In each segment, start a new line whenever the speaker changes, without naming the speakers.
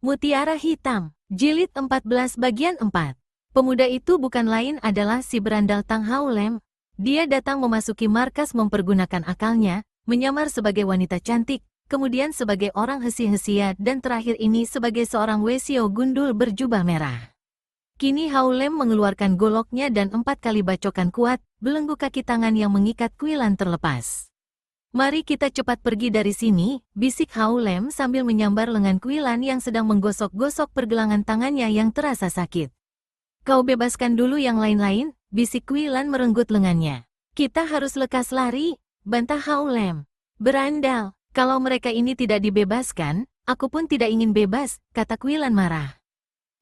Mutiara Hitam, Jilid 14 bagian 4. Pemuda itu bukan lain adalah si berandal Tang Haolem. Dia datang memasuki markas mempergunakan akalnya, menyamar sebagai wanita cantik, kemudian sebagai orang hesi-hesia dan terakhir ini sebagai seorang wesio gundul berjubah merah. Kini Haolem mengeluarkan goloknya dan 4 kali bacokan kuat, belenggu kaki tangan yang mengikat kuilan terlepas. "Mari kita cepat pergi dari sini," bisik Haolem sambil menyambar lengan kuilan yang sedang menggosok-gosok pergelangan tangannya yang terasa sakit. "Kau bebaskan dulu yang lain-lain," bisik kuilan merenggut lengannya. "Kita harus lekas lari," bantah Haolem. "Berandal, kalau mereka ini tidak dibebaskan, aku pun tidak ingin bebas," kata kuilan marah.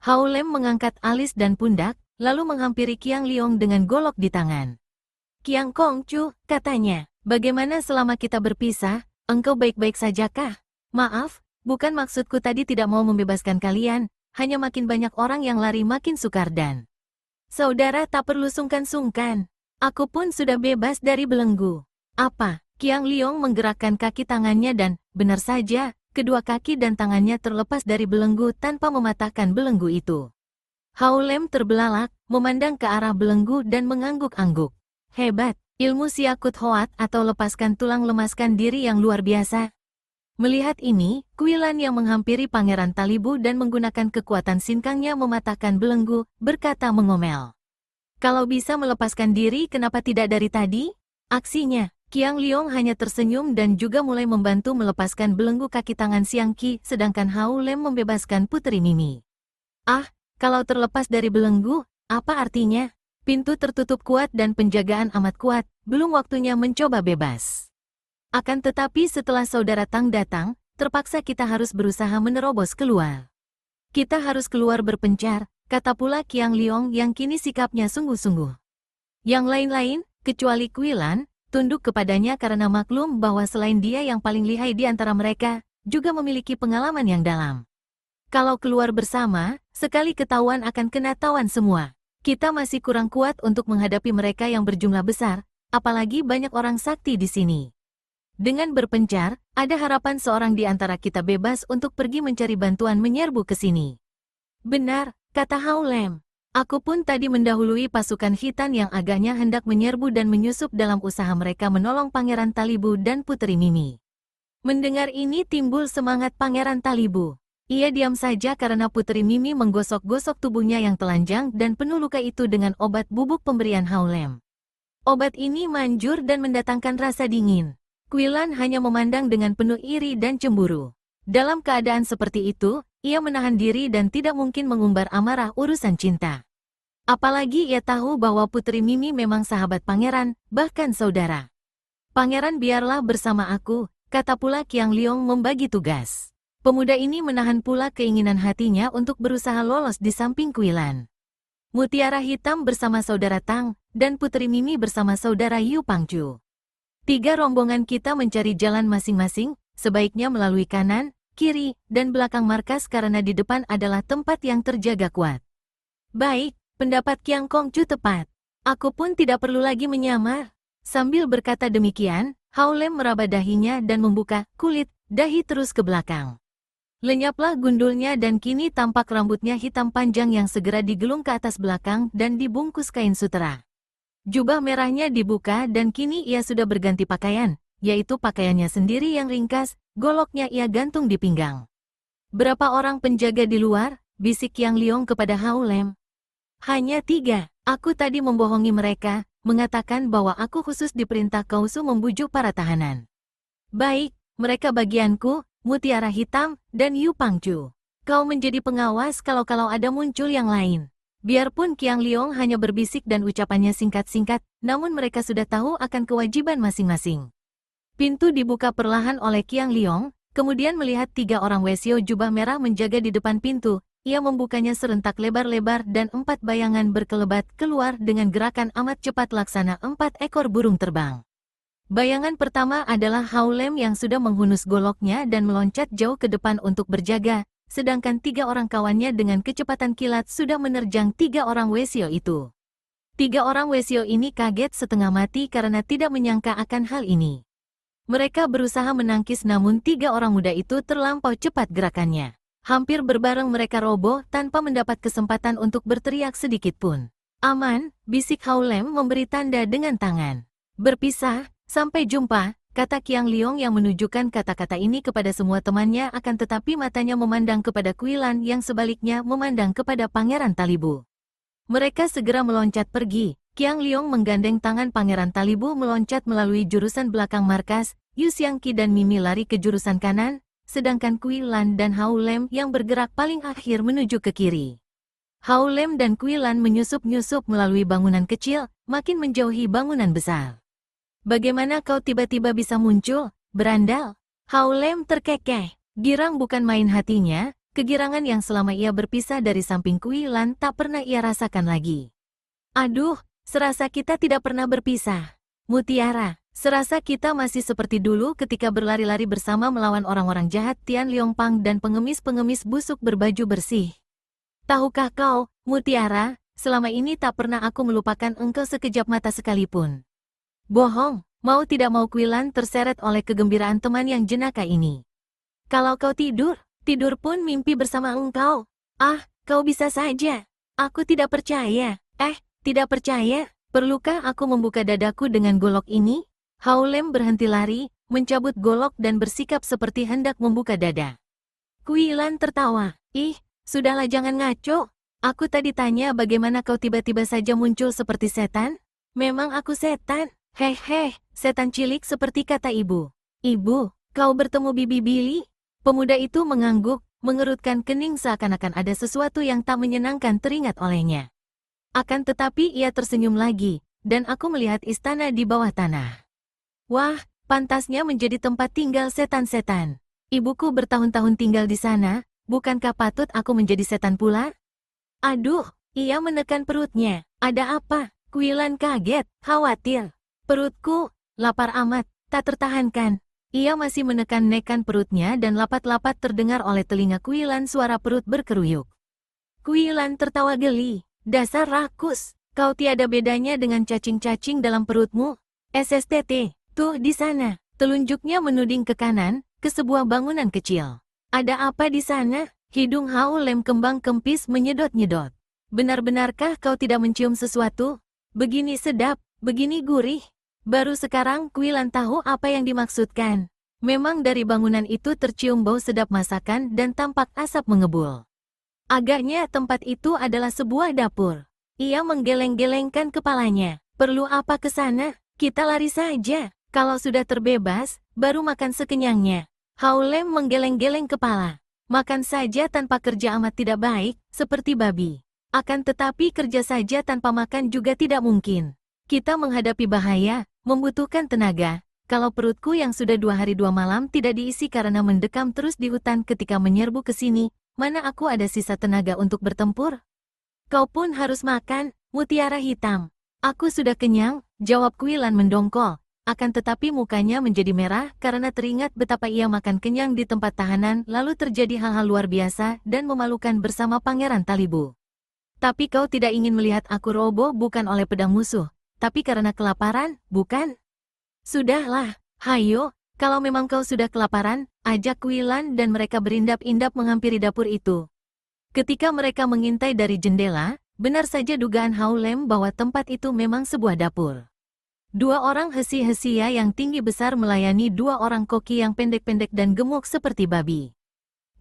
Haolem mengangkat alis dan pundak, lalu menghampiri Qiang Liong dengan golok di tangan. "Qiang Kongcu," katanya. "Bagaimana selama kita berpisah, engkau baik-baik sajakah? Maaf, bukan maksudku tadi tidak mau membebaskan kalian, hanya makin banyak orang yang lari makin sukar dan..." "Saudara tak perlu sungkan-sungkan. Aku pun sudah bebas dari belenggu." "Apa?" Qiang Liong menggerakkan kaki tangannya dan, benar saja, kedua kaki dan tangannya terlepas dari belenggu tanpa mematahkan belenggu itu. Haolem terbelalak, memandang ke arah belenggu dan mengangguk-angguk. "Hebat. Ilmu siakut hoat atau lepaskan tulang lemaskan diri yang luar biasa." Melihat ini, kuilan yang menghampiri Pangeran Talibu dan menggunakan kekuatan sinkangnya mematahkan belenggu, berkata mengomel. "Kalau bisa melepaskan diri, kenapa tidak dari tadi?" Aksinya, Qiang Liong hanya tersenyum dan juga mulai membantu melepaskan belenggu kaki tangan Xiang Qi, sedangkan Haolem membebaskan Puteri Mimi. "Ah, kalau terlepas dari belenggu, apa artinya? Pintu tertutup kuat dan penjagaan amat kuat, belum waktunya mencoba bebas. Akan tetapi setelah saudara Tang datang, terpaksa kita harus berusaha menerobos keluar. Kita harus keluar berpencar," kata pula Qiang Liong yang kini sikapnya sungguh-sungguh. Yang lain-lain, kecuali Kuilan, tunduk kepadanya karena maklum bahwa selain dia yang paling lihai di antara mereka, juga memiliki pengalaman yang dalam. "Kalau keluar bersama, sekali ketahuan akan kena tawan semua. Kita masih kurang kuat untuk menghadapi mereka yang berjumlah besar, apalagi banyak orang sakti di sini. Dengan berpencar, ada harapan seorang di antara kita bebas untuk pergi mencari bantuan menyerbu ke sini." "Benar," kata Haolem. "Aku pun tadi mendahului pasukan Khitan yang agaknya hendak menyerbu dan menyusup dalam usaha mereka menolong Pangeran Talibu dan Puteri Mimi." Mendengar ini timbul semangat Pangeran Talibu. Ia diam saja karena Puteri Mimi menggosok-gosok tubuhnya yang telanjang dan penuh luka itu dengan obat bubuk pemberian Haolem. Obat ini manjur dan mendatangkan rasa dingin. Kuilan hanya memandang dengan penuh iri dan cemburu. Dalam keadaan seperti itu, ia menahan diri dan tidak mungkin mengumbar amarah urusan cinta. Apalagi ia tahu bahwa Puteri Mimi memang sahabat pangeran, bahkan saudara. "Pangeran biarlah bersama aku," kata pula Qiang Liong membagi tugas. Pemuda ini menahan pula keinginan hatinya untuk berusaha lolos di samping Kuilan. Mutiara Hitam bersama saudara Tang, dan Puteri Mimi bersama saudara Yu Pangcu. 3 rombongan kita mencari jalan masing-masing, sebaiknya melalui kanan, kiri, dan belakang markas karena di depan adalah tempat yang terjaga kuat. "Baik, pendapat Qiang Kongcu tepat. Aku pun tidak perlu lagi menyamar." Sambil berkata demikian, Haolem meraba dahinya dan membuka kulit dahi terus ke belakang. Lenyaplah gundulnya dan kini tampak rambutnya hitam panjang yang segera digelung ke atas belakang dan dibungkus kain sutera. Jubah merahnya dibuka dan kini ia sudah berganti pakaian, yaitu pakaiannya sendiri yang ringkas, goloknya ia gantung di pinggang. "Berapa orang penjaga di luar?" bisik Qiang Liong kepada Haolem. "Hanya 3. Aku tadi membohongi mereka, mengatakan bahwa aku khusus diperintah Kausu membujuk para tahanan." "Baik, mereka bagianku, Mutiara Hitam, dan Yu Pangcu. Kau menjadi pengawas kalau ada muncul yang lain." Biarpun Qiang Liong hanya berbisik dan ucapannya singkat-singkat, namun mereka sudah tahu akan kewajiban masing-masing. Pintu dibuka perlahan oleh Qiang Liong, kemudian melihat 3 orang wesio jubah merah menjaga di depan pintu, ia membukanya serentak lebar-lebar dan 4 bayangan berkelebat keluar dengan gerakan amat cepat laksana 4 ekor burung terbang. Bayangan pertama adalah Haolem yang sudah menghunus goloknya dan meloncat jauh ke depan untuk berjaga, sedangkan 3 orang kawannya dengan kecepatan kilat sudah menerjang 3 orang wesio itu. 3 orang wesio ini kaget setengah mati karena tidak menyangka akan hal ini. Mereka berusaha menangkis namun 3 orang muda itu terlampau cepat gerakannya. Hampir berbareng mereka roboh tanpa mendapat kesempatan untuk berteriak sedikit pun. Aman, bisik Hao Lem memberi tanda dengan tangan. Berpisah, sampai jumpa, kata Qiang Liong yang menunjukkan kata-kata ini kepada semua temannya akan tetapi matanya memandang kepada Kuilan yang sebaliknya memandang kepada Pangeran Talibu. Mereka segera meloncat pergi. Qiang Liong menggandeng tangan Pangeran Talibu meloncat melalui jurusan belakang markas, Yu Xiangqi dan Mimi lari ke jurusan kanan, sedangkan Kuilan dan Hao Lem yang bergerak paling akhir menuju ke kiri. Hao Lem dan Kuilan menyusup-nyusup melalui bangunan kecil, makin menjauhi bangunan besar. Bagaimana kau tiba-tiba bisa muncul, berandal? Hao Lem terkekeh. Girang bukan main hatinya, kegirangan yang selama ia berpisah dari samping Kuilan tak pernah ia rasakan lagi. Aduh, serasa kita tidak pernah berpisah. Mutiara. Serasa kita masih seperti dulu ketika berlari-lari bersama melawan orang-orang jahat Tian Liongpang dan pengemis-pengemis busuk berbaju bersih. Tahukah kau, Mutiara, selama ini tak pernah aku melupakan engkau sekejap mata sekalipun. Bohong, mau tidak mau Kuilan terseret oleh kegembiraan teman yang jenaka ini. Kalau kau tidur, tidur pun mimpi bersama engkau. Ah, kau bisa saja. Aku tidak percaya. Tidak percaya, perlukah aku membuka dadaku dengan golok ini? Hao Lem berhenti lari, mencabut golok dan bersikap seperti hendak membuka dada. Kuilan tertawa. Ih, sudahlah jangan ngaco. Aku tadi tanya bagaimana kau tiba-tiba saja muncul seperti setan? Memang aku setan. Hehe, setan cilik seperti kata ibu. Ibu, kau bertemu Bibi Billy? Pemuda itu mengangguk, mengerutkan kening seakan-akan ada sesuatu yang tak menyenangkan teringat olehnya. Akan tetapi ia tersenyum lagi, dan aku melihat istana di bawah tanah. Wah, pantasnya menjadi tempat tinggal setan-setan. Ibuku bertahun-tahun tinggal di sana, bukankah patut aku menjadi setan pula? Aduh, ia menekan perutnya. Ada apa? Kuilan kaget, khawatir. Perutku, lapar amat, tak tertahankan. Ia masih menekan-nekan perutnya dan lapat-lapat terdengar oleh telinga Kuilan suara perut berkeruyuk. Kuilan tertawa geli. Dasar rakus, kau tiada bedanya dengan cacing-cacing dalam perutmu. SSTT. Tuh di sana, telunjuknya menuding ke kanan, ke sebuah bangunan kecil. Ada apa di sana? Hidung Hao Lem kembang kempis menyedot-nyedot. Benar-benarkah kau tidak mencium sesuatu? Begini sedap, begini gurih. Baru sekarang Kuilan tahu apa yang dimaksudkan. Memang dari bangunan itu tercium bau sedap masakan dan tampak asap mengebul. Agaknya tempat itu adalah sebuah dapur. Ia menggeleng-gelengkan kepalanya. Perlu apa ke sana? Kita lari saja. Kalau sudah terbebas, baru makan sekenyangnya. Hao Lem menggeleng-geleng kepala. Makan saja tanpa kerja amat tidak baik, seperti babi. Akan tetapi kerja saja tanpa makan juga tidak mungkin. Kita menghadapi bahaya, membutuhkan tenaga. Kalau perutku yang sudah 2 hari 2 malam tidak diisi karena mendekam terus di hutan ketika menyerbu ke sini, mana aku ada sisa tenaga untuk bertempur? Kau pun harus makan, Mutiara Hitam. Aku sudah kenyang, jawab Kuilan mendongkol. Akan tetapi mukanya menjadi merah karena teringat betapa ia makan kenyang di tempat tahanan lalu terjadi hal-hal luar biasa dan memalukan bersama Pangeran Talibu. Tapi kau tidak ingin melihat aku roboh bukan oleh pedang musuh, tapi karena kelaparan, bukan? Sudahlah, hayo, kalau memang kau sudah kelaparan, ajak Kuilan dan mereka berindap-indap menghampiri dapur itu. Ketika mereka mengintai dari jendela, benar saja dugaan Hao Lem bahwa tempat itu memang sebuah dapur. 2 orang hesi-hesia yang tinggi besar melayani 2 orang koki yang pendek-pendek dan gemuk seperti babi.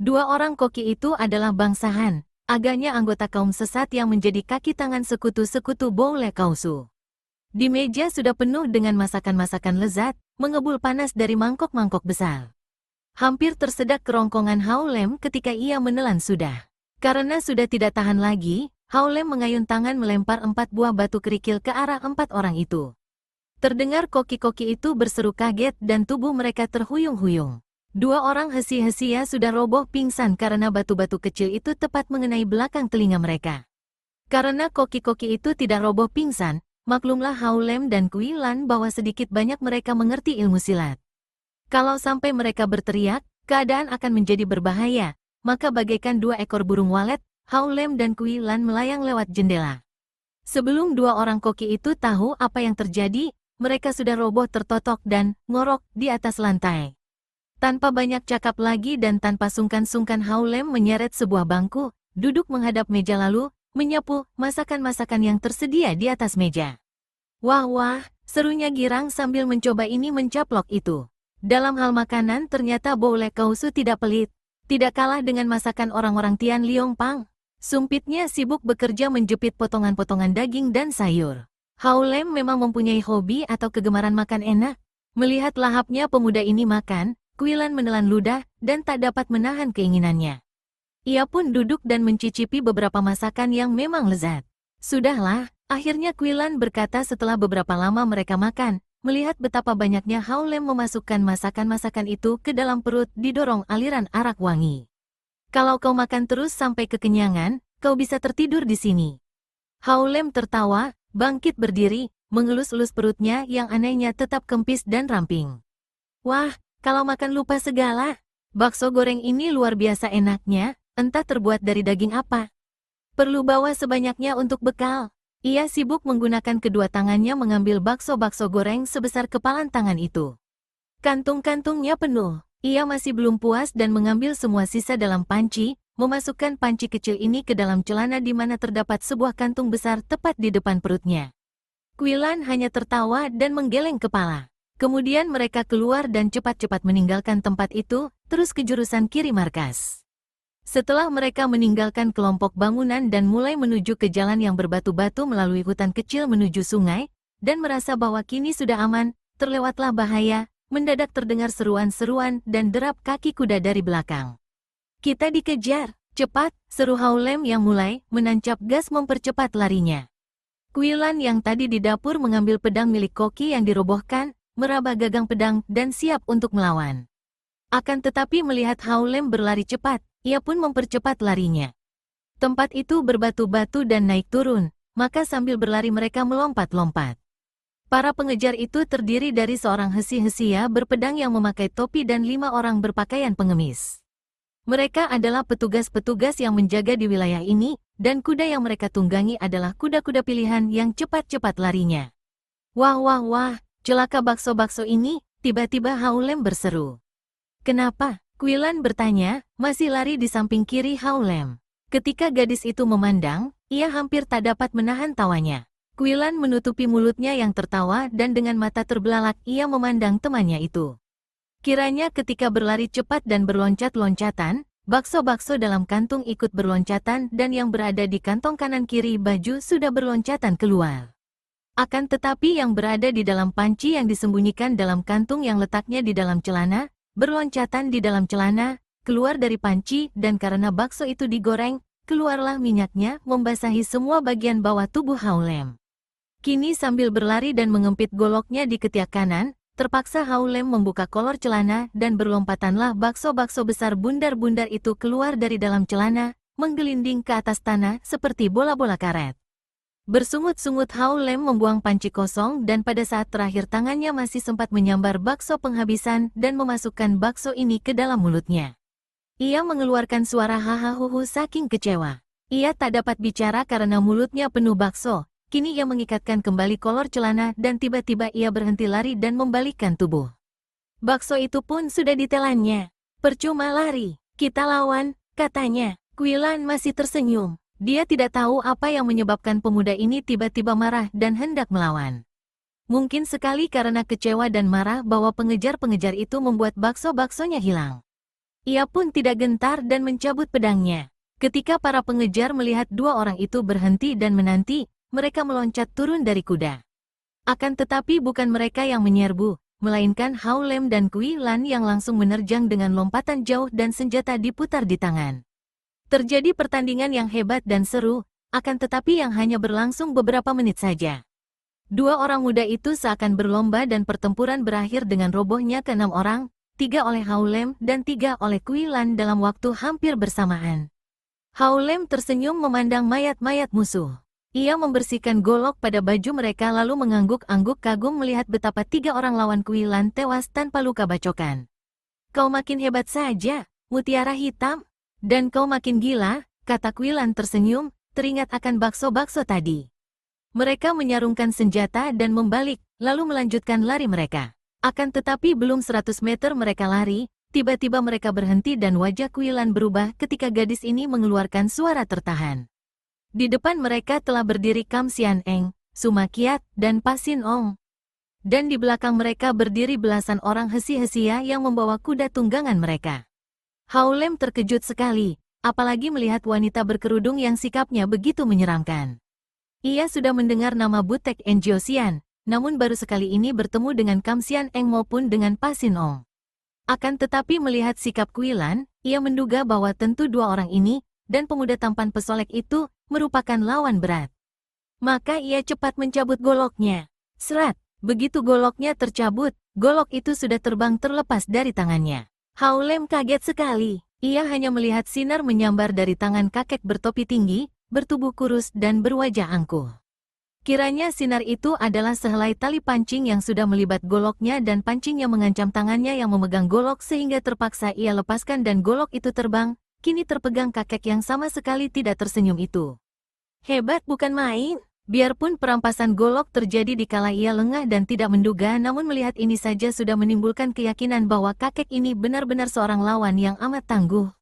2 orang koki itu adalah bangsa Han, agaknya anggota kaum sesat yang menjadi kaki tangan sekutu-sekutu Boule Kausu. Di meja sudah penuh dengan masakan-masakan lezat, mengebul panas dari mangkok-mangkok besar. Hampir tersedak kerongkongan Hao Lem ketika ia menelan sudah. Karena sudah tidak tahan lagi, Hao Lem mengayun tangan melempar 4 buah batu kerikil ke arah 4 orang itu. Terdengar koki-koki itu berseru kaget dan tubuh mereka terhuyung-huyung. 2 orang hesi-hesia sudah roboh pingsan karena batu-batu kecil itu tepat mengenai belakang telinga mereka. Karena koki-koki itu tidak roboh pingsan, maklumlah Hao Lem dan Kuilan bahwa sedikit banyak mereka mengerti ilmu silat. Kalau sampai mereka berteriak, keadaan akan menjadi berbahaya, maka bagaikan 2 ekor burung walet, Hao Lem dan Kuilan melayang lewat jendela. Sebelum 2 orang koki itu tahu apa yang terjadi, mereka sudah roboh tertotok dan ngorok di atas lantai. Tanpa banyak cakap lagi dan tanpa sungkan-sungkan Hao Lem menyeret sebuah bangku, duduk menghadap meja lalu, menyapu masakan-masakan yang tersedia di atas meja. Wah wah, serunya girang sambil mencoba ini mencaplok itu. Dalam hal makanan ternyata Boule Kausu tidak pelit, tidak kalah dengan masakan orang-orang Tian Liong Pang. Sumpitnya sibuk bekerja menjepit potongan-potongan daging dan sayur. Hao Lem memang mempunyai hobi atau kegemaran makan enak. Melihat lahapnya pemuda ini makan, Kuilan menelan ludah dan tak dapat menahan keinginannya. Ia pun duduk dan mencicipi beberapa masakan yang memang lezat. Sudahlah, akhirnya Kuilan berkata setelah beberapa lama mereka makan, melihat betapa banyaknya Hao Lem memasukkan masakan-masakan itu ke dalam perut didorong aliran arak wangi. Kalau kau makan terus sampai kekenyangan, kau bisa tertidur di sini. Hao Lem tertawa, bangkit berdiri, mengelus-elus perutnya yang anehnya tetap kempis dan ramping. Wah, kalau makan lupa segala. Bakso goreng ini luar biasa enaknya, entah terbuat dari daging apa. Perlu bawa sebanyaknya untuk bekal. Ia sibuk menggunakan kedua tangannya mengambil bakso-bakso goreng sebesar kepalan tangan itu. Kantung-kantungnya penuh. Ia masih belum puas dan mengambil semua sisa dalam panci, memasukkan panci kecil ini ke dalam celana di mana terdapat sebuah kantung besar tepat di depan perutnya. Kuilan hanya tertawa dan menggeleng kepala. Kemudian mereka keluar dan cepat-cepat meninggalkan tempat itu, terus ke jurusan kiri markas. Setelah mereka meninggalkan kelompok bangunan dan mulai menuju ke jalan yang berbatu-batu melalui hutan kecil menuju sungai, dan merasa bahwa kini sudah aman, terlewatlah bahaya, mendadak terdengar seruan-seruan dan derap kaki kuda dari belakang. Kita dikejar, cepat, seru Hao Lem yang mulai menancap gas mempercepat larinya. Kuilan yang tadi di dapur mengambil pedang milik Koki yang dirobohkan, meraba gagang pedang dan siap untuk melawan. Akan tetapi melihat Hao Lem berlari cepat, ia pun mempercepat larinya. Tempat itu berbatu-batu dan naik turun, maka sambil berlari mereka melompat-lompat. Para pengejar itu terdiri dari seorang hesi-hesia berpedang yang memakai topi dan 5 orang berpakaian pengemis. Mereka adalah petugas-petugas yang menjaga di wilayah ini, dan kuda yang mereka tunggangi adalah kuda-kuda pilihan yang cepat-cepat larinya. Wah wah wah, celaka bakso-bakso ini, tiba-tiba Hao Lem berseru. Kenapa? Kuilan bertanya, masih lari di samping kiri Hao Lem. Ketika gadis itu memandang, ia hampir tak dapat menahan tawanya. Kuilan menutupi mulutnya yang tertawa dan dengan mata terbelalak ia memandang temannya itu. Kiranya ketika berlari cepat dan berloncat-loncatan, bakso-bakso dalam kantung ikut berloncatan dan yang berada di kantong kanan kiri baju sudah berloncatan keluar. Akan tetapi yang berada di dalam panci yang disembunyikan dalam kantung yang letaknya di dalam celana, berloncatan di dalam celana, keluar dari panci dan karena bakso itu digoreng, keluarlah minyaknya membasahi semua bagian bawah tubuh Hao Lem. Kini sambil berlari dan mengempit goloknya di ketiak kanan, terpaksa Hao Lem membuka kolor celana dan berlompatanlah bakso-bakso besar bundar-bundar itu keluar dari dalam celana, menggelinding ke atas tanah seperti bola-bola karet. Bersungut-sungut Hao Lem membuang panci kosong dan pada saat terakhir tangannya masih sempat menyambar bakso penghabisan dan memasukkan bakso ini ke dalam mulutnya. Ia mengeluarkan suara hahaha saking kecewa. Ia tak dapat bicara karena mulutnya penuh bakso. Kini ia mengikatkan kembali kolor celana dan tiba-tiba ia berhenti lari dan membalikkan tubuh. Bakso itu pun sudah ditelannya. Percuma lari, kita lawan, katanya. Kuilan masih tersenyum. Dia tidak tahu apa yang menyebabkan pemuda ini tiba-tiba marah dan hendak melawan. Mungkin sekali karena kecewa dan marah bahwa pengejar-pengejar itu membuat bakso-baksonya hilang. Ia pun tidak gentar dan mencabut pedangnya. Ketika para pengejar melihat 2 orang itu berhenti dan menanti, mereka meloncat turun dari kuda. Akan tetapi bukan mereka yang menyerbu, melainkan Hao Lem dan Kuilan yang langsung menerjang dengan lompatan jauh dan senjata diputar di tangan. Terjadi pertandingan yang hebat dan seru, akan tetapi yang hanya berlangsung beberapa menit saja. 2 orang muda itu seakan berlomba dan pertempuran berakhir dengan robohnya ke 6 orang, 3 oleh Hao Lem dan 3 oleh Kuilan dalam waktu hampir bersamaan. Hao Lem tersenyum memandang mayat-mayat musuh. Ia membersihkan golok pada baju mereka lalu mengangguk-angguk kagum melihat betapa 3 orang lawan Kuilan tewas tanpa luka bacokan. Kau makin hebat saja, Mutiara Hitam. Dan kau makin gila, kata Kuilan tersenyum, teringat akan bakso-bakso tadi. Mereka menyarungkan senjata dan membalik, lalu melanjutkan lari mereka. Akan tetapi belum 100 meter mereka lari, tiba-tiba mereka berhenti dan wajah Kuilan berubah ketika gadis ini mengeluarkan suara tertahan. Di depan mereka telah berdiri Kam Sian Eng, Suma Kiat, dan Pa Sin Ong. Dan di belakang mereka berdiri belasan orang hesi-hesia yang membawa kuda tunggangan mereka. Hao Lem terkejut sekali, apalagi melihat wanita berkerudung yang sikapnya begitu menyeramkan. Ia sudah mendengar nama Butek Enjiosian, namun baru sekali ini bertemu dengan Kam Sian Eng maupun dengan Pa Sin Ong. Akan tetapi melihat sikap Kuilan, ia menduga bahwa tentu dua orang ini, dan pemuda tampan pesolek itu, merupakan lawan berat. Maka ia cepat mencabut goloknya. Serat, begitu goloknya tercabut, golok itu sudah terbang terlepas dari tangannya. Hao Lem kaget sekali. Ia hanya melihat sinar menyambar dari tangan kakek bertopi tinggi, bertubuh kurus dan berwajah angkuh. Kiranya sinar itu adalah sehelai tali pancing yang sudah melibat goloknya dan pancingnya mengancam tangannya yang memegang golok sehingga terpaksa ia lepaskan dan golok itu terbang, kini terpegang kakek yang sama sekali tidak tersenyum itu. Hebat bukan main. Biarpun perampasan golok terjadi di kala ia lengah dan tidak menduga, namun melihat ini saja sudah menimbulkan keyakinan bahwa kakek ini benar-benar seorang lawan yang amat tangguh.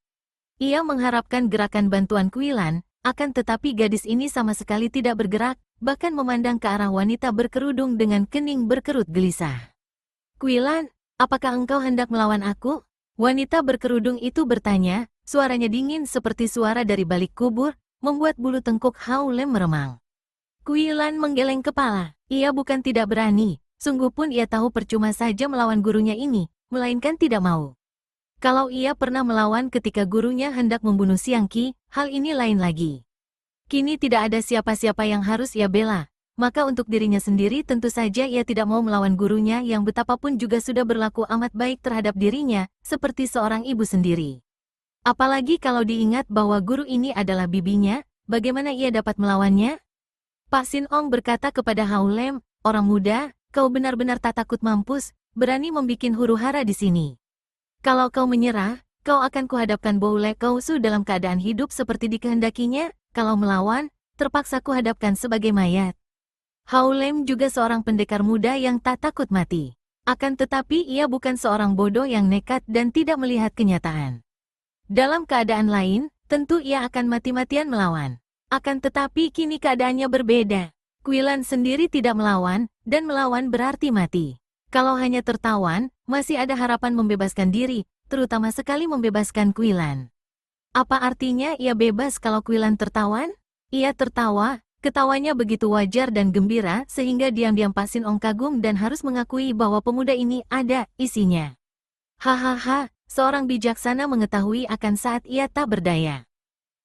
Ia mengharapkan gerakan bantuan Kuilan, akan tetapi gadis ini sama sekali tidak bergerak, bahkan memandang ke arah wanita berkerudung dengan kening berkerut gelisah. Kuilan, apakah engkau hendak melawan aku? Wanita berkerudung itu bertanya, suaranya dingin seperti suara dari balik kubur, membuat bulu tengkuk Hao Lem meremang. Kuilan menggeleng kepala. Ia bukan tidak berani, sungguh pun ia tahu percuma saja melawan gurunya ini, melainkan tidak mau. Kalau ia pernah melawan ketika gurunya hendak membunuh Siang Qi, hal ini lain lagi. Kini tidak ada siapa-siapa yang harus ia bela, maka untuk dirinya sendiri tentu saja ia tidak mau melawan gurunya yang betapapun juga sudah berlaku amat baik terhadap dirinya, seperti seorang ibu sendiri. Apalagi kalau diingat bahwa guru ini adalah bibinya, bagaimana ia dapat melawannya? Pa Sin Ong berkata kepada Hao Lem, orang muda, kau benar-benar tak takut mampus, berani membikin huru-hara di sini. Kalau kau menyerah, kau akan kuhadapkan Bo Le Kau Su dalam keadaan hidup seperti dikehendakinya, kalau melawan, terpaksa kuhadapkan sebagai mayat. Hao Lem juga seorang pendekar muda yang tak takut mati. Akan tetapi ia bukan seorang bodoh yang nekat dan tidak melihat kenyataan. Dalam keadaan lain, tentu ia akan mati-matian melawan. Akan tetapi kini keadaannya berbeda. Kuilan sendiri tidak melawan, dan melawan berarti mati. Kalau hanya tertawan, masih ada harapan membebaskan diri, terutama sekali membebaskan Kuilan. Apa artinya ia bebas kalau Kuilan tertawan? Ia tertawa, ketawanya begitu wajar dan gembira sehingga diam-diam Pa Sin Ong kagum dan harus mengakui bahwa pemuda ini ada isinya. Hahaha, seorang bijaksana mengetahui akan saat ia tak berdaya.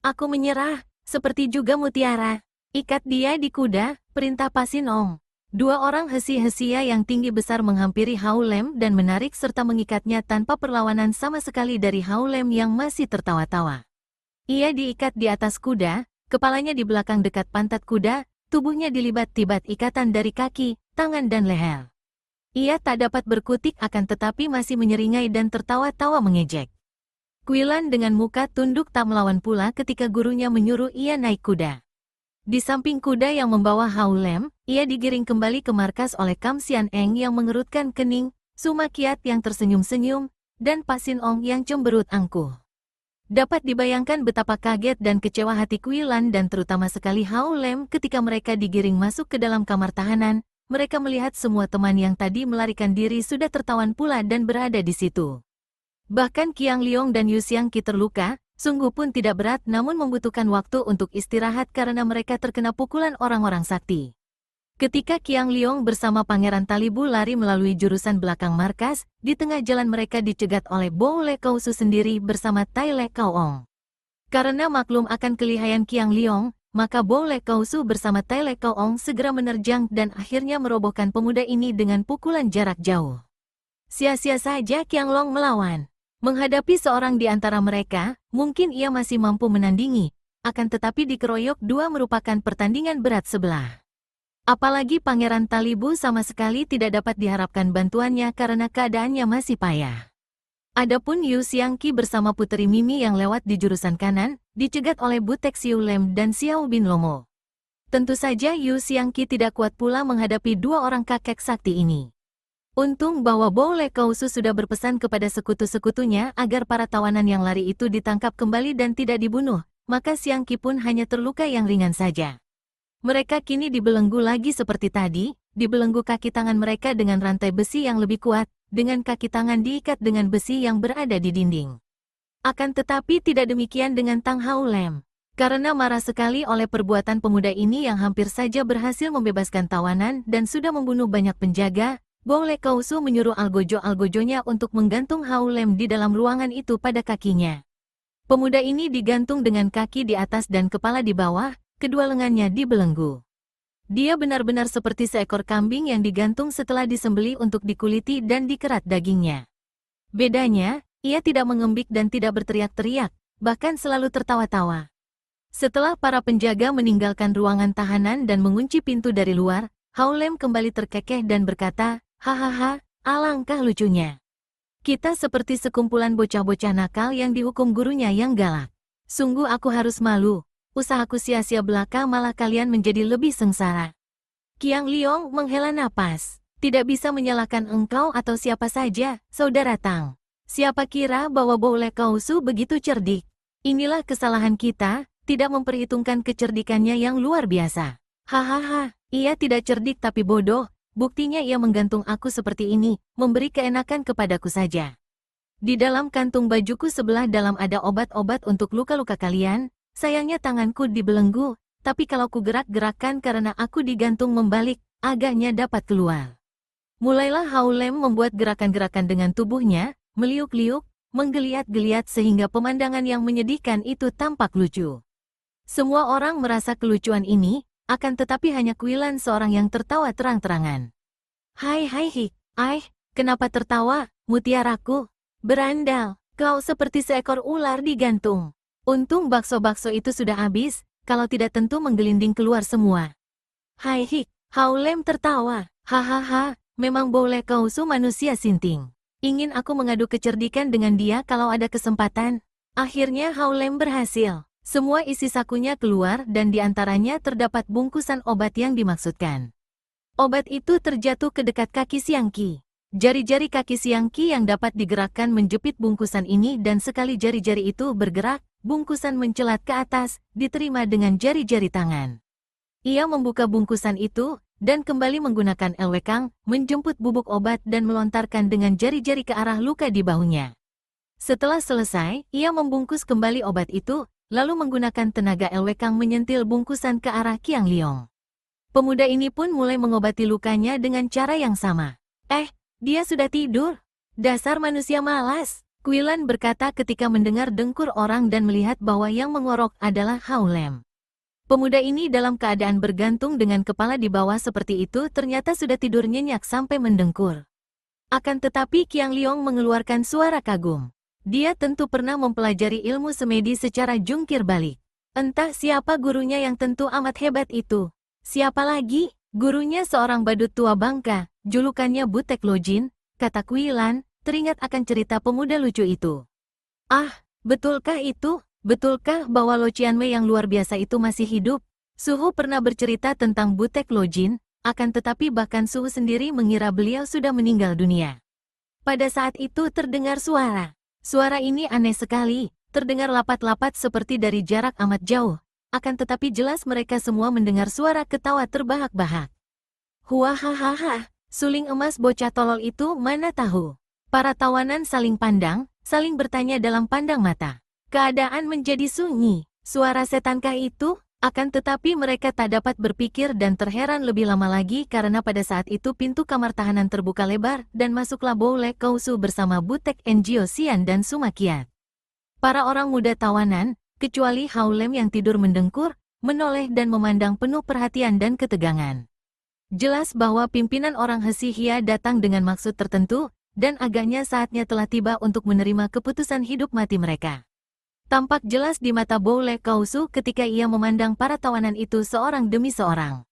Aku menyerah. Seperti juga mutiara. Ikat dia di kuda, perintah Pa Sin Ong. Dua orang hesi-hesia yang tinggi besar menghampiri Hao Lem dan menarik serta mengikatnya tanpa perlawanan sama sekali dari Hao Lem yang masih tertawa-tawa. Ia diikat di atas kuda, kepalanya di belakang dekat pantat kuda, tubuhnya dilibat-tibat ikatan dari kaki, tangan dan leher. Ia tak dapat berkutik akan tetapi masih menyeringai dan tertawa-tawa mengejek. Kuilan dengan muka tunduk tak melawan pula ketika gurunya menyuruh ia naik kuda. Di samping kuda yang membawa Hao Lem, ia digiring kembali ke markas oleh Kam Sian Eng yang mengerutkan kening, Suma Kiat yang tersenyum-senyum, dan Pa Sin Ong yang cemberut angkuh. Dapat dibayangkan betapa kaget dan kecewa hati Kuilan dan terutama sekali Hao Lem ketika mereka digiring masuk ke dalam kamar tahanan, mereka melihat semua teman yang tadi melarikan diri sudah tertawan pula dan berada di situ. Bahkan Qiang Liong dan Yu Xiang Qi terluka, sungguh pun tidak berat namun membutuhkan waktu untuk istirahat karena mereka terkena pukulan orang-orang sakti. Ketika Qiang Liong bersama Pangeran Talibu lari melalui jurusan belakang markas, di tengah jalan mereka dicegat oleh Bo Le Kau Su sendiri bersama Tai Le Kau Ong. Karena maklum akan kelihayan Qiang Liong, maka Bo Le Kau Su bersama Tai Le Kau Ong segera menerjang dan akhirnya merobohkan pemuda ini dengan pukulan jarak jauh. Sia-sia saja Qiang Long melawan. Menghadapi seorang di antara mereka, mungkin ia masih mampu menandingi, akan tetapi dikeroyok dua merupakan pertandingan berat sebelah. Apalagi Pangeran Talibu sama sekali tidak dapat diharapkan bantuannya karena keadaannya masih payah. Adapun Yu Xiang Qi bersama Puteri Mimi yang lewat di jurusan kanan, dicegat oleh Butek Siu Lem dan Xiao Bin Lomo. Tentu saja Yu Xiang Qi tidak kuat pula menghadapi dua orang kakek sakti ini. Untung bahwa Boule Kausu sudah berpesan kepada sekutu-sekutunya agar para tawanan yang lari itu ditangkap kembali dan tidak dibunuh, maka Xiang Qi pun hanya terluka yang ringan saja. Mereka kini dibelenggu lagi seperti tadi, dibelenggu kaki tangan mereka dengan rantai besi yang lebih kuat, dengan kaki tangan diikat dengan besi yang berada di dinding. Akan tetapi tidak demikian dengan Tang Hao Lem. Karena marah sekali oleh perbuatan pemuda ini yang hampir saja berhasil membebaskan tawanan dan sudah membunuh banyak penjaga, Boule Kausu menyuruh algojo-algojonya untuk menggantung Hao Lem di dalam ruangan itu pada kakinya. Pemuda ini digantung dengan kaki di atas dan kepala di bawah, kedua lengannya dibelenggu. Dia benar-benar seperti seekor kambing yang digantung setelah disembelih untuk dikuliti dan dikerat dagingnya. Bedanya, ia tidak mengembik dan tidak berteriak-teriak, bahkan selalu tertawa-tawa. Setelah para penjaga meninggalkan ruangan tahanan dan mengunci pintu dari luar, Hao Lem kembali terkekeh dan berkata, "Hahaha, alangkah lucunya. Kita seperti sekumpulan bocah-bocah nakal yang dihukum gurunya yang galak. Sungguh aku harus malu, usahaku sia-sia belaka malah kalian menjadi lebih sengsara." Qiang Liong menghela napas. Tidak bisa menyalahkan engkau atau siapa saja, Saudara Tang. Siapa kira bahwa Boule Kausu begitu cerdik? Inilah kesalahan kita, tidak memperhitungkan kecerdikannya yang luar biasa. Hahaha, ia tidak cerdik tapi bodoh. Buktinya ia menggantung aku seperti ini, memberi keenakan kepadaku saja. Di dalam kantung bajuku sebelah dalam ada obat-obat untuk luka-luka kalian, sayangnya tanganku dibelenggu, tapi kalau ku gerak-gerakkan karena aku digantung membalik, agaknya dapat keluar. Mulailah Hao Lem membuat gerakan-gerakan dengan tubuhnya, meliuk-liuk, menggeliat-geliat sehingga pemandangan yang menyedihkan itu tampak lucu. Semua orang merasa kelucuan ini, akan tetapi hanya Kuilan seorang yang tertawa terang-terangan. Hai, kenapa tertawa, mutiaraku? Berandal, kau seperti seekor ular digantung. Untung bakso-bakso itu sudah habis, kalau tidak tentu menggelinding keluar semua. Hao Lem tertawa. Hahaha, memang Boule Kausu manusia sinting. Ingin aku mengadu kecerdikan dengan dia kalau ada kesempatan. Akhirnya Hao Lem berhasil. Semua isi sakunya keluar dan diantaranya terdapat bungkusan obat yang dimaksudkan. Obat itu terjatuh ke dekat kaki Xiang Qi. Jari-jari kaki Xiang Qi yang dapat digerakkan menjepit bungkusan ini dan sekali jari-jari itu bergerak, bungkusan mencelat ke atas, diterima dengan jari-jari tangan. Ia membuka bungkusan itu, dan kembali menggunakan elwekang, menjemput bubuk obat dan melontarkan dengan jari-jari ke arah luka di bahunya. Setelah selesai, ia membungkus kembali obat itu, lalu menggunakan tenaga elwekang menyentil bungkusan ke arah Qiang Liong. Pemuda ini pun mulai mengobati lukanya dengan cara yang sama. Dia sudah tidur. Dasar manusia malas, Kuilan berkata ketika mendengar dengkur orang dan melihat bahwa yang mengorok adalah Hao Lem. Pemuda ini dalam keadaan bergantung dengan kepala di bawah seperti itu ternyata sudah tidur nyenyak sampai mendengkur. Akan tetapi Qiang Liong mengeluarkan suara kagum. Dia tentu pernah mempelajari ilmu semedi secara jungkir balik. Entah siapa gurunya yang tentu amat hebat itu. Siapa lagi? Gurunya seorang badut tua bangka, julukannya Butek Lojin, kata Kuilan, teringat akan cerita pemuda lucu itu. Betulkah itu? Betulkah bahwa Lo Qianwei yang luar biasa itu masih hidup? Suhu pernah bercerita tentang Butek Lojin, akan tetapi bahkan Suhu sendiri mengira beliau sudah meninggal dunia. Pada saat itu terdengar suara. Suara ini aneh sekali, terdengar lapat-lapat seperti dari jarak amat jauh. Akan tetapi jelas mereka semua mendengar suara ketawa terbahak-bahak. Huahahaha, suling emas bocah tolol itu mana tahu. Para tawanan saling pandang, saling bertanya dalam pandang mata. Keadaan menjadi sunyi. Suara setankah itu? Akan tetapi mereka tak dapat berpikir dan terheran lebih lama lagi karena pada saat itu pintu kamar tahanan terbuka lebar dan masuklah Boule Kausu bersama Butek Enjio Xian dan Sumakiat. Para orang muda tawanan, kecuali Hao Lem yang tidur mendengkur, menoleh dan memandang penuh perhatian dan ketegangan. Jelas bahwa pimpinan orang Hesi Hia datang dengan maksud tertentu, dan agaknya saatnya telah tiba untuk menerima keputusan hidup mati mereka. Tampak jelas di mata Boule Kausu ketika ia memandang para tawanan itu seorang demi seorang.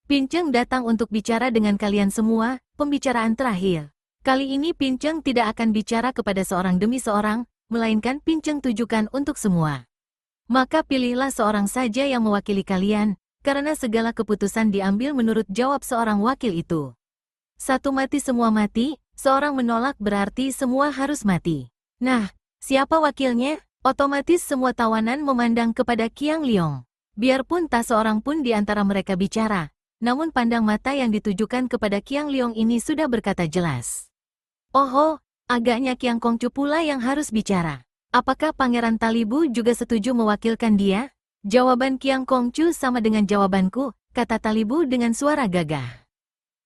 Pinceng datang untuk bicara dengan kalian semua, pembicaraan terakhir. Kali ini Pinceng tidak akan bicara kepada seorang demi seorang, melainkan Pinceng tujukan untuk semua. Maka pilihlah seorang saja yang mewakili kalian, karena segala keputusan diambil menurut jawab seorang wakil itu. Satu mati semua mati, seorang menolak berarti semua harus mati. Nah, siapa wakilnya? Otomatis semua tawanan memandang kepada Qiang Liong. Biarpun tak seorang pun di antara mereka bicara, namun pandang mata yang ditujukan kepada Qiang Liong ini sudah berkata jelas. Oh, agaknya Qiang Kongcu pula yang harus bicara. Apakah Pangeran Talibu juga setuju mewakilkan dia? Jawaban Qiang Kongcu sama dengan jawabanku, kata Talibu dengan suara gagah.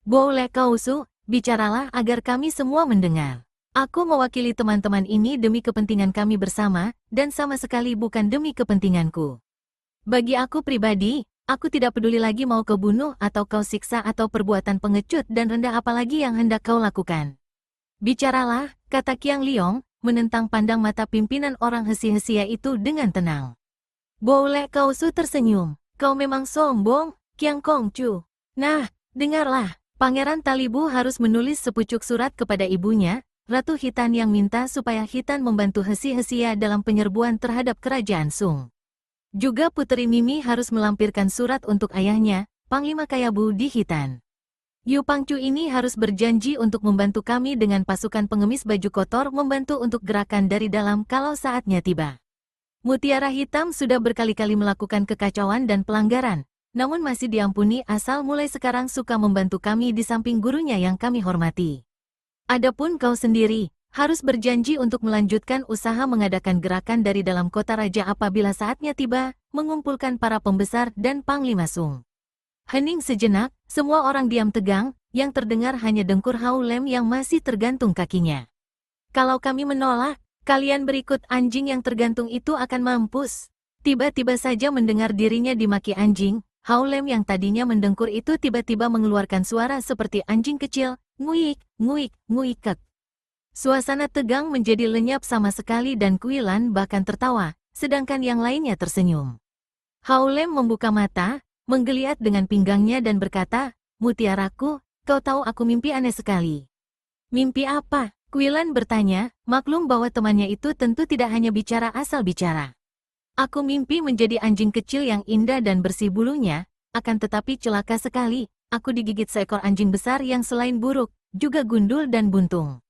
Boleh Kausu, bicaralah agar kami semua mendengar. Aku mewakili teman-teman ini demi kepentingan kami bersama, dan sama sekali bukan demi kepentinganku. Bagi aku pribadi, aku tidak peduli lagi mau kau bunuh atau kau siksa atau perbuatan pengecut dan rendah apalagi yang hendak kau lakukan. Bicaralah, kata Qiang Liong, menentang pandang mata pimpinan orang hesi-hesia itu dengan tenang. Boleh Kausu tersenyum, kau memang sombong, Qiang Kongcu. Nah, dengarlah, Pangeran Talibu harus menulis sepucuk surat kepada ibunya, Ratu Hitan yang minta supaya Hitan membantu hesi-hesia dalam penyerbuan terhadap kerajaan Sung. Juga Puteri Mimi harus melampirkan surat untuk ayahnya, Panglima Kayabu di Hitan. Yu Pangcu ini harus berjanji untuk membantu kami dengan pasukan pengemis baju kotor membantu untuk gerakan dari dalam kalau saatnya tiba. Mutiara Hitam sudah berkali-kali melakukan kekacauan dan pelanggaran, namun masih diampuni asal mulai sekarang suka membantu kami di samping gurunya yang kami hormati. Adapun kau sendiri, harus berjanji untuk melanjutkan usaha mengadakan gerakan dari dalam kota raja apabila saatnya tiba, mengumpulkan para pembesar dan Panglima Sung. Hening sejenak, semua orang diam tegang, yang terdengar hanya dengkur Hao Lem yang masih tergantung kakinya. Kalau kami menolak, kalian berikut anjing yang tergantung itu akan mampus. Tiba-tiba saja mendengar dirinya dimaki anjing, Hao Lem yang tadinya mendengkur itu tiba-tiba mengeluarkan suara seperti anjing kecil, nguik, nguik, nguikek. Suasana tegang menjadi lenyap sama sekali dan Kuilan bahkan tertawa, sedangkan yang lainnya tersenyum. Hao Lem membuka mata, menggeliat dengan pinggangnya dan berkata, Mutiaraku, kau tahu aku mimpi aneh sekali. Mimpi apa? Kuilan bertanya, maklum bahwa temannya itu tentu tidak hanya bicara asal bicara. Aku mimpi menjadi anjing kecil yang indah dan bersih bulunya, akan tetapi celaka sekali, aku digigit seekor anjing besar yang selain buruk, juga gundul dan buntung.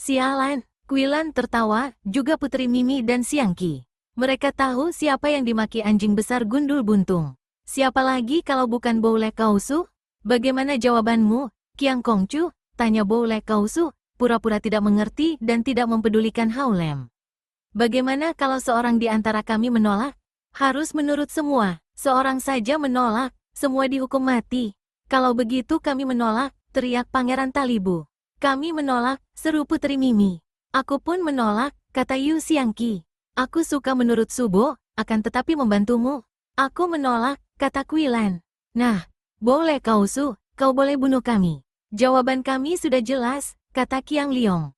Sialan, Kuilan tertawa, juga Putri Mimi dan Siang Qi. Mereka tahu siapa yang dimaki anjing besar gundul buntung. Siapa lagi kalau bukan Boule Kausu? Bagaimana jawabanmu, Qiang Kongcu? Tanya Boule Kausu, pura-pura tidak mengerti dan tidak mempedulikan Hao Lem. Bagaimana kalau seorang di antara kami menolak? Harus menurut semua, seorang saja menolak, semua dihukum mati. Kalau begitu kami menolak, teriak Pangeran Talibu. Kami menolak, seru Putri Mimi. Aku pun menolak, kata Yu Xiangqi. Aku suka menurut Subo, akan tetapi membantumu. Aku menolak, kata Kuilan. Nah, boleh Kausu, kau boleh bunuh kami. Jawaban kami sudah jelas, kata Qiang Liong.